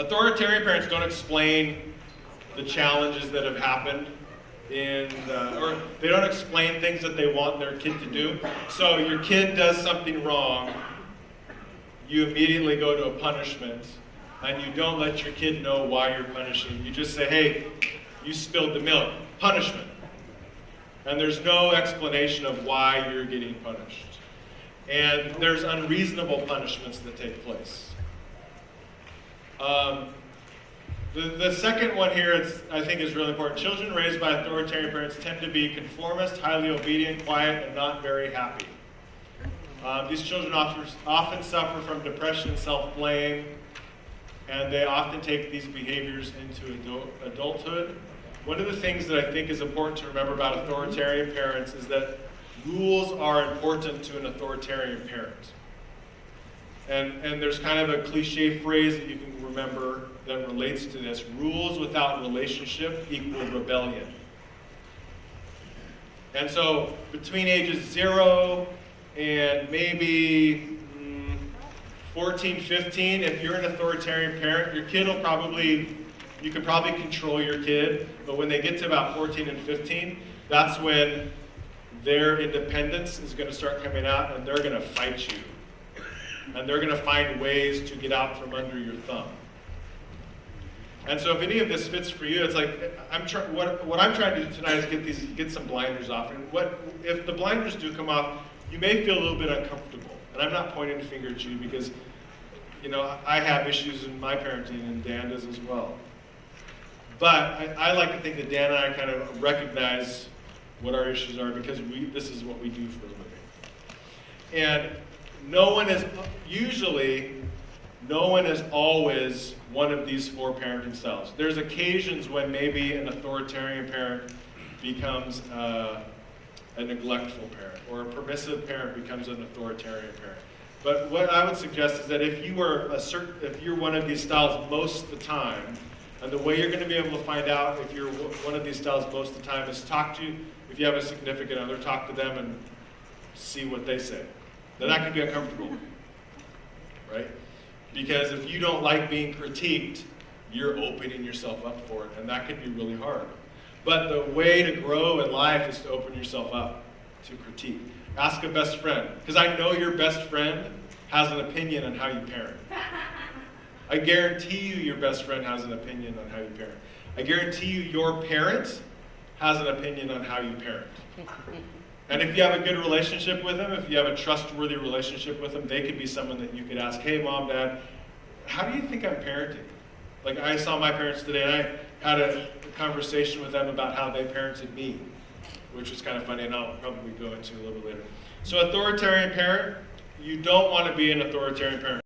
Authoritarian parents don't explain the challenges that have happened or they don't explain things that they want their kid to do. So your kid does something wrong, you immediately go to a punishment, and you don't let your kid know why you're punishing. You just say, hey, you spilled the milk, punishment. And there's no explanation of why you're getting punished. And there's unreasonable punishments that take place. The second one here I think is really important. Children raised by authoritarian parents tend to be conformist, highly obedient, quiet, and not very happy. These children often suffer from depression and self-blame, and they often take these behaviors into adulthood. One of the things that I think is important to remember about authoritarian parents is that rules are important to an authoritarian parent. And there's kind of a cliche phrase that you can remember that relates to this. Rules without relationship equal rebellion. And so between ages 0 and maybe 14, 15, if you're an authoritarian parent, your kid you can probably control your kid, but when they get to about 14 and 15, that's when their independence is going to start coming out, and they're going to fight you. And they're going to find ways to get out from under your thumb. And so if any of this fits for you, it's like, what I'm trying to do tonight is get some blinders off. And if the blinders do come off, you may feel a little bit uncomfortable. And I'm not pointing the finger at you because, I have issues in my parenting, and Dan does as well. But I like to think that Dan and I kind of recognize what our issues are because this is what we do for a living. And no one is always one of these 4 parenting styles. There's occasions when maybe an authoritarian parent becomes a neglectful parent, or a permissive parent becomes an authoritarian parent. But what I would suggest is that if you're one of these styles most of the time, and the way you're going to be able to find out if you're one of these styles most of the time is if you have a significant other, talk to them and see what they say. Then that can be uncomfortable, right? Because if you don't like being critiqued, you're opening yourself up for it, and that can be really hard. But the way to grow in life is to open yourself up to critique. Ask a best friend, because I know your best friend has an opinion on how you parent. I guarantee you your best friend has an opinion on how you parent. I guarantee you your parent has an opinion on how you parent. And if you have a good relationship with them, if you have a trustworthy relationship with them, they could be someone that you could ask, hey, Mom, Dad, how do you think I'm parenting? Like, I saw my parents today, and I had a conversation with them about how they parented me, which was kind of funny, and I'll probably go into a little bit later. So authoritarian parent, you don't want to be an authoritarian parent.